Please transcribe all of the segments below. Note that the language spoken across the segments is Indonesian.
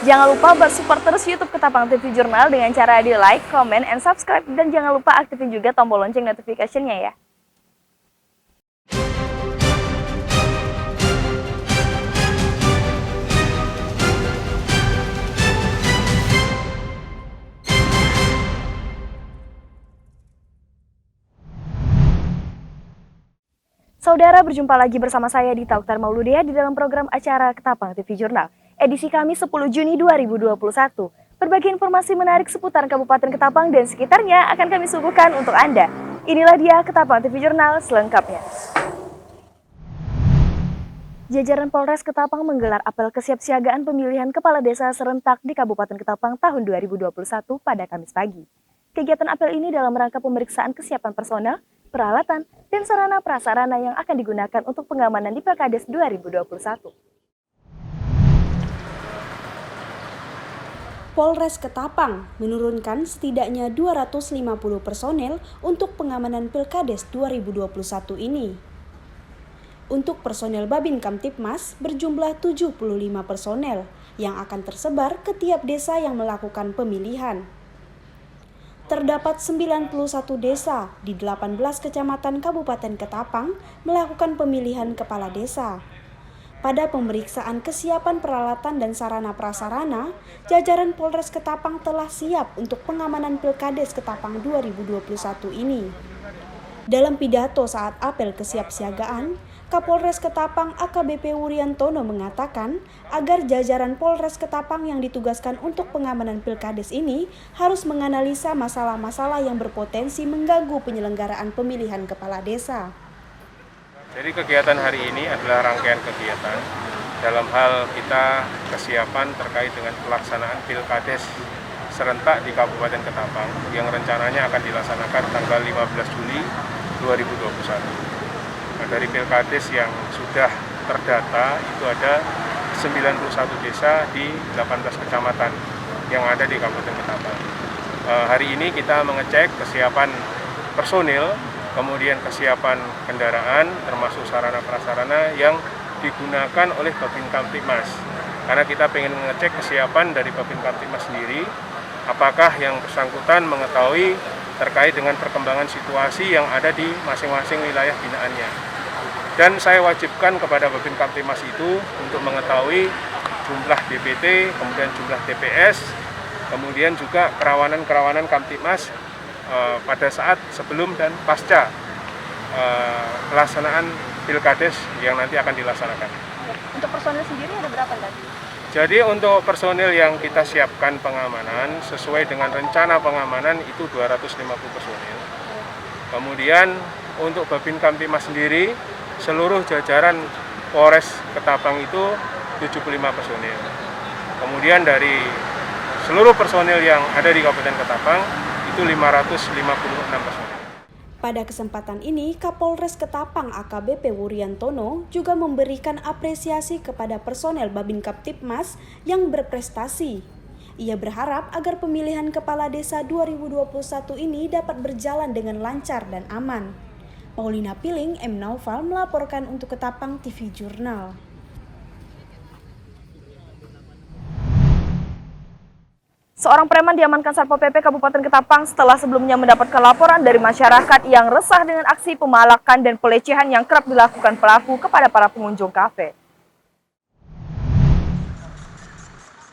Jangan lupa bersupport terus YouTube Ketapang TV Jurnal dengan cara di like, comment, and subscribe. Dan jangan lupa aktifin juga tombol lonceng notification-nya ya. Saudara, berjumpa lagi bersama saya Dita Oktar Mauludia di dalam program acara Ketapang TV Jurnal. Edisi Kamis 10 Juni 2021. Berbagai informasi menarik seputar Kabupaten Ketapang dan sekitarnya akan kami suguhkan untuk Anda. Inilah dia Ketapang TV Jurnal selengkapnya. Jajaran Polres Ketapang menggelar apel kesiapsiagaan pemilihan kepala desa serentak di Kabupaten Ketapang tahun 2021 pada Kamis pagi. Kegiatan apel ini dalam rangka pemeriksaan kesiapan personel, peralatan, dan sarana-prasarana yang akan digunakan untuk pengamanan di Pilkades 2021. Polres Ketapang menurunkan setidaknya 250 personel untuk pengamanan Pilkades 2021 ini. Untuk personel Babin Kamtipmas berjumlah 75 personel yang akan tersebar ke tiap desa yang melakukan pemilihan. Terdapat 91 desa di 18 kecamatan Kabupaten Ketapang melakukan pemilihan kepala desa. Pada pemeriksaan kesiapan peralatan dan sarana prasarana, jajaran Polres Ketapang telah siap untuk pengamanan Pilkades Ketapang 2021 ini. Dalam pidato saat apel kesiapsiagaan, Kapolres Ketapang AKBP Wuryantono mengatakan agar jajaran Polres Ketapang yang ditugaskan untuk pengamanan Pilkades ini harus menganalisa masalah-masalah yang berpotensi mengganggu penyelenggaraan pemilihan kepala desa. Jadi kegiatan hari ini adalah rangkaian kegiatan dalam hal kita kesiapan terkait dengan pelaksanaan Pilkades serentak di Kabupaten Ketapang yang rencananya akan dilaksanakan tanggal 15 Juli 2021. Nah, dari Pilkades yang sudah terdata itu ada 91 desa di 18 kecamatan yang ada di Kabupaten Ketapang. Hari ini kita mengecek kesiapan personil, kemudian kesiapan kendaraan termasuk sarana prasarana yang digunakan oleh Babin Kamtipmas. Karena kita ingin mengecek kesiapan dari Babin Kamtipmas sendiri, apakah yang bersangkutan mengetahui terkait dengan perkembangan situasi yang ada di masing-masing wilayah binaannya. Dan saya wajibkan kepada Babin Kamtipmas itu untuk mengetahui jumlah DPT, kemudian jumlah TPS, kemudian juga kerawanan-kerawanan Kamtipmas pada saat sebelum dan pasca pelaksanaan Pilkades yang nanti akan dilaksanakan. Untuk personel sendiri ada berapa tadi? Jadi untuk personil yang kita siapkan pengamanan sesuai dengan rencana pengamanan itu 250 personil. Kemudian untuk Babin Kamtipmas sendiri seluruh jajaran Polres Ketapang itu 75 personil. Kemudian dari seluruh personil yang ada di Kabupaten Ketapang itu 556 personil. Pada kesempatan ini, Kapolres Ketapang AKBP Wuryantono juga memberikan apresiasi kepada personel Babin Kamtipmas yang berprestasi. Ia berharap agar pemilihan kepala desa 2021 ini dapat berjalan dengan lancar dan aman. Paulina Piling, M. Naufal melaporkan untuk Ketapang TV Jurnal. Seorang preman diamankan Satpol PP Kabupaten Ketapang setelah sebelumnya mendapatkan laporan dari masyarakat yang resah dengan aksi pemalakan dan pelecehan yang kerap dilakukan pelaku kepada para pengunjung kafe.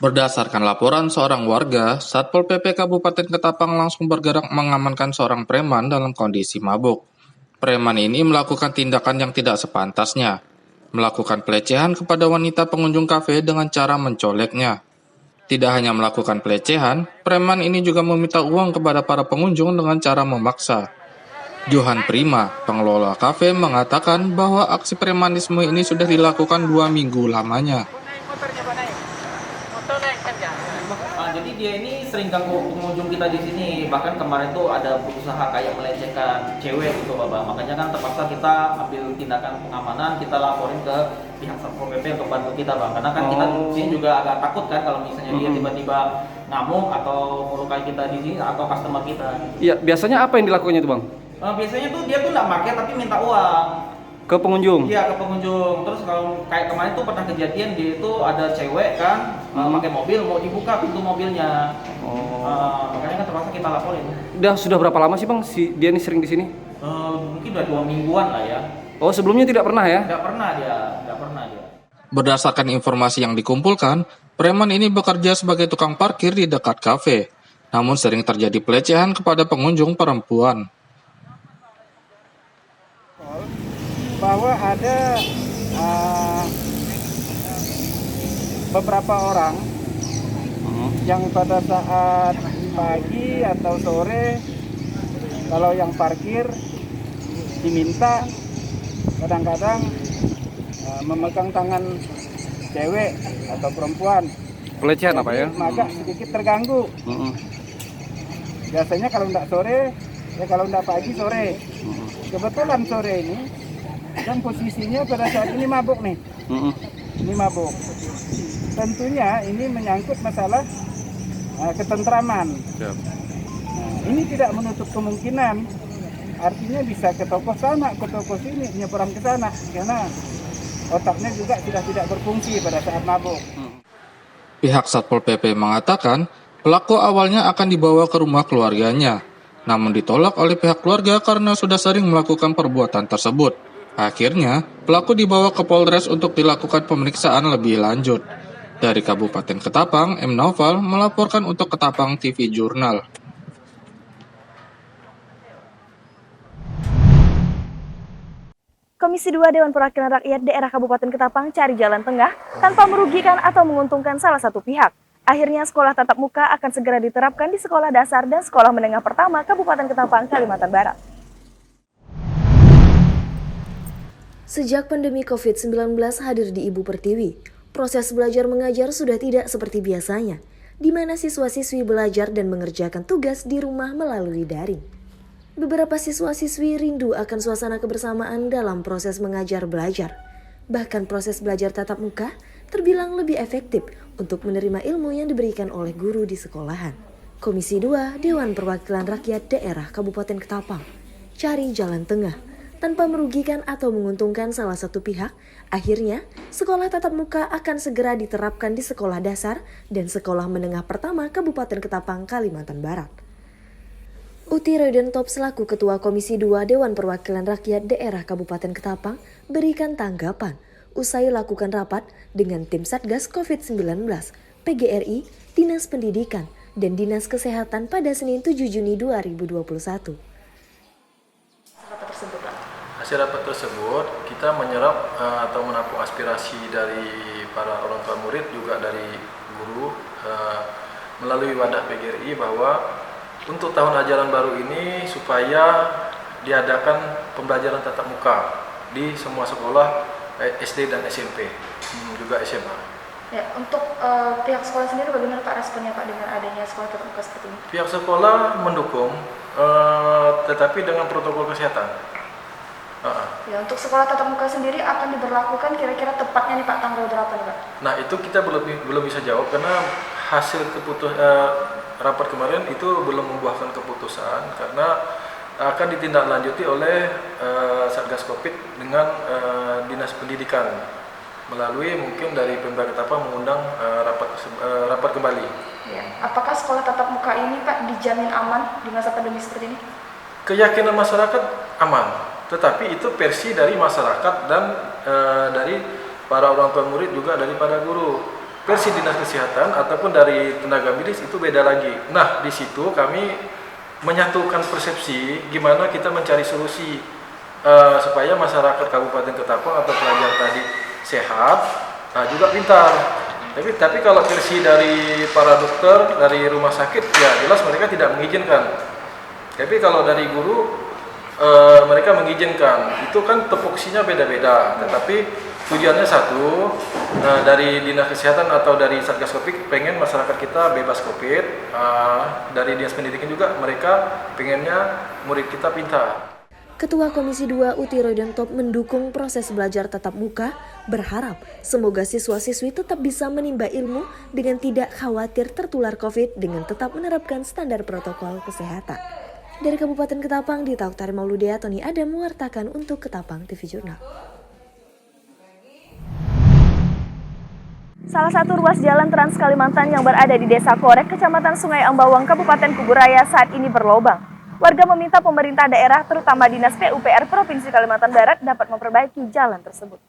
Berdasarkan laporan seorang warga, Satpol PP Kabupaten Ketapang langsung bergerak mengamankan seorang preman dalam kondisi mabuk. Preman ini melakukan tindakan yang tidak sepantasnya, melakukan pelecehan kepada wanita pengunjung kafe dengan cara mencoleknya. Tidak hanya melakukan pelecehan, preman ini juga meminta uang kepada para pengunjung dengan cara memaksa. Johan Prima, pengelola kafe, mengatakan bahwa aksi premanisme ini sudah dilakukan 2 minggu lamanya. Jadi dia ini sering ganggu pengunjung kita di sini. Bahkan kemarin tuh ada berusaha kayak melecehkan cewek gitu, Bapak. Makanya kan terpaksa kita ambil tindakan pengamanan, kita laporin ke pihak Satpol PP untuk bantu kita, Bang. Karena kan kita di sini juga agak takut kan kalau misalnya dia tiba-tiba ngamuk atau melukai kita di sini atau customer kita. Iya, biasanya apa yang dilakukannya tuh, Bang? Biasanya tuh dia tuh nggak pakai tapi minta uang. Ke pengunjung? Iya, ke pengunjung. Terus kalau kayak kemarin tuh pernah kejadian dia itu ada cewek kan, pakai mobil, mau dibuka pintu mobilnya. Oh. Makanya kan terpaksa kita laporin. Sudah berapa lama sih Bang dia ini sering di sini? Mungkin udah 2 mingguan lah ya. Oh, sebelumnya tidak pernah ya? Nggak pernah dia. Berdasarkan informasi yang dikumpulkan, preman ini bekerja sebagai tukang parkir di dekat kafe. Namun sering terjadi pelecehan kepada pengunjung perempuan. Bahwa ada beberapa orang yang pada saat pagi atau sore, kalau yang parkir diminta kadang-kadang memegang tangan cewek atau perempuan. Pelecehan apa ya? Agak sedikit terganggu. Biasanya kalau enggak sore, ya kalau enggak pagi sore. Kebetulan sore ini, dan posisinya pada saat ini mabuk nih. Ini mabuk. Tentunya ini menyangkut masalah ketentraman. Nah, ini tidak menutup kemungkinan. Artinya bisa ke toko sana, ke toko sini, nyebrang ke sana. Karena otaknya juga sudah tidak berfungsi pada saat mabuk. Pihak Satpol PP mengatakan, pelaku awalnya akan dibawa ke rumah keluarganya, namun ditolak oleh pihak keluarga karena sudah sering melakukan perbuatan tersebut. Akhirnya, pelaku dibawa ke Polres untuk dilakukan pemeriksaan lebih lanjut. Dari Kabupaten Ketapang, M. Noval melaporkan untuk Ketapang TV Jurnal. Komisi 2 Dewan Perwakilan Rakyat Daerah Kabupaten Ketapang cari jalan tengah tanpa merugikan atau menguntungkan salah satu pihak. Akhirnya sekolah tatap muka akan segera diterapkan di sekolah dasar dan sekolah menengah pertama Kabupaten Ketapang, Kalimantan Barat. Sejak pandemi COVID-19 hadir di Ibu Pertiwi, proses belajar mengajar sudah tidak seperti biasanya, di mana siswa-siswi belajar dan mengerjakan tugas di rumah melalui daring. Beberapa siswa-siswi rindu akan suasana kebersamaan dalam proses mengajar belajar. Bahkan proses belajar tatap muka terbilang lebih efektif untuk menerima ilmu yang diberikan oleh guru di sekolahan. Komisi 2 Dewan Perwakilan Rakyat Daerah Kabupaten Ketapang cari jalan tengah tanpa merugikan atau menguntungkan salah satu pihak. Akhirnya, sekolah tatap muka akan segera diterapkan di sekolah dasar dan sekolah menengah pertama Kabupaten Ketapang, Kalimantan Barat. Uti Roydentop selaku Ketua Komisi 2 Dewan Perwakilan Rakyat Daerah Kabupaten Ketapang berikan tanggapan usai lakukan rapat dengan tim Satgas COVID-19, PGRI, Dinas Pendidikan, dan Dinas Kesehatan pada Senin 7 Juni 2021. Hasil rapat tersebut kita menyerap atau menampung aspirasi dari para orang tua murid, juga dari guru melalui wadah PGRI bahwa untuk tahun ajaran baru ini supaya diadakan pembelajaran tatap muka di semua sekolah SD dan SMP, juga SMA. Ya, untuk pihak sekolah sendiri bagaimana Pak responnya Pak dengan adanya sekolah tatap muka seperti ini? Pihak sekolah mendukung, tetapi dengan protokol kesehatan. Ya, untuk sekolah tatap muka sendiri akan diberlakukan kira-kira tepatnya nih Pak tanggal berapa nih Pak? Nah itu kita belum bisa jawab karena hasil rapat kemarin itu belum membuahkan keputusan karena akan ditindaklanjuti oleh Satgas Covid dengan Dinas Pendidikan melalui mungkin dari Pemda Ketapang mengundang rapat kembali. Ya. Apakah sekolah tatap muka ini Pak dijamin aman di masa pandemi seperti ini? Keyakinan masyarakat aman, tetapi itu versi dari masyarakat dan dari para orang tua murid, juga daripada guru. Versi Dinas Kesehatan ataupun dari tenaga medis itu beda lagi. Nah, di situ kami menyatukan persepsi gimana kita mencari solusi supaya masyarakat Kabupaten Ketapang atau pelajar tadi sehat, juga pintar. Tapi kalau versi dari para dokter, dari rumah sakit, ya jelas mereka tidak mengizinkan. Tapi kalau dari guru, mereka mengizinkan. Itu kan tupoksinya beda-beda, tetapi tujuannya satu, dari Dinas Kesehatan atau dari Satgas Covid pengen masyarakat kita bebas Covid, dari Dinas Pendidikan juga mereka pengennya murid kita pintar. Ketua Komisi 2 Uti Roydentop mendukung proses belajar tatap muka, berharap semoga siswa-siswi tetap bisa menimba ilmu dengan tidak khawatir tertular COVID dengan tetap menerapkan standar protokol kesehatan. Dari Kabupaten Ketapang, Dita Oktari Mauludea, Tony Adam mewartakan untuk Ketapang TV Jurnal. Salah satu ruas jalan Trans Kalimantan yang berada di Desa Korek, Kecamatan Sungai Ambawang, Kabupaten Kuburaya saat ini berlobang. Warga meminta pemerintah daerah, terutama Dinas PUPR Provinsi Kalimantan Barat, dapat memperbaiki jalan tersebut.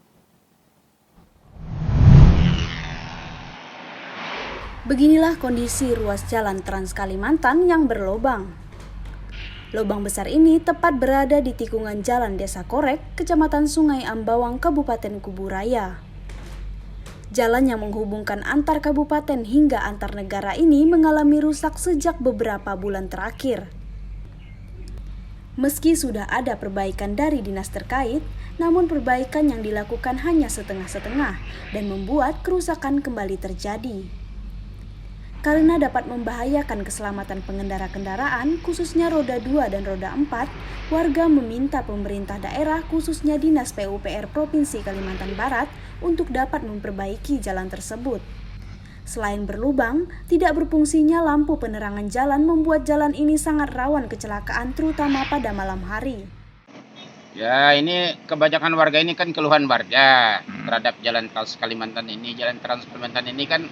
Beginilah kondisi ruas jalan Trans Kalimantan yang berlobang. Lobang besar ini tepat berada di tikungan jalan Desa Korek, Kecamatan Sungai Ambawang, Kabupaten Kuburaya. Jalan yang menghubungkan antar kabupaten hingga antar negara ini mengalami rusak sejak beberapa bulan terakhir. Meski sudah ada perbaikan dari dinas terkait, namun perbaikan yang dilakukan hanya setengah-setengah dan membuat kerusakan kembali terjadi. Karena dapat membahayakan keselamatan pengendara kendaraan, khususnya roda 2 dan roda 4, warga meminta pemerintah daerah khususnya Dinas PUPR Provinsi Kalimantan Barat untuk dapat memperbaiki jalan tersebut. Selain berlubang, tidak berfungsinya lampu penerangan jalan membuat jalan ini sangat rawan kecelakaan terutama pada malam hari. Ya, ini kebanyakan warga ini kan keluhan warga terhadap jalan Trans Kalimantan ini. Jalan Trans Kalimantan ini kan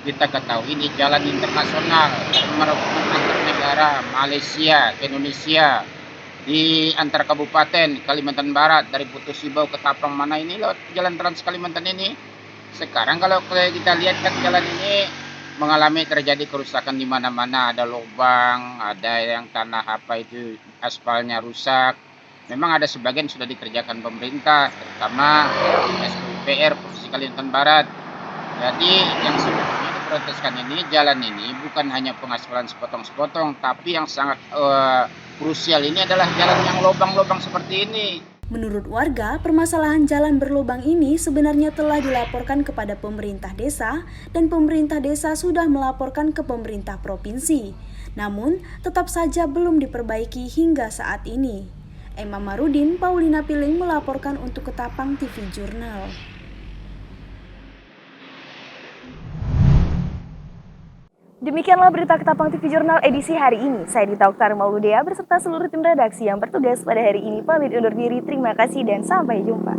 kita ketahui ini jalan internasional merupakan antar negara, Malaysia ke Indonesia, di antar kabupaten Kalimantan Barat, dari Putus Ibau ke Tapang mana ini lewat jalan Trans Kalimantan ini. Sekarang kalau kita lihat kan jalan ini mengalami terjadi kerusakan di mana-mana, ada lubang, ada yang tanah aspalnya rusak. Memang ada sebagian sudah dikerjakan pemerintah, terutama SPUPR Provinsi Kalimantan Barat. Jadi yang sebetulnya diproteskan ini, jalan ini bukan hanya pengaspalan sepotong-sepotong, tapi yang sangat krusial ini adalah jalan yang lubang-lubang seperti ini. Menurut warga, permasalahan jalan berlubang ini sebenarnya telah dilaporkan kepada pemerintah desa dan pemerintah desa sudah melaporkan ke pemerintah provinsi. Namun, tetap saja belum diperbaiki hingga saat ini. Emma Marudin, Paulina Piling melaporkan untuk Ketapang TV Jurnal. Demikianlah berita Ketapang TV Jurnal edisi hari ini. Saya Dita Oktari Mauludea beserta seluruh tim redaksi yang bertugas pada hari ini pamit undur diri. Terima kasih dan sampai jumpa.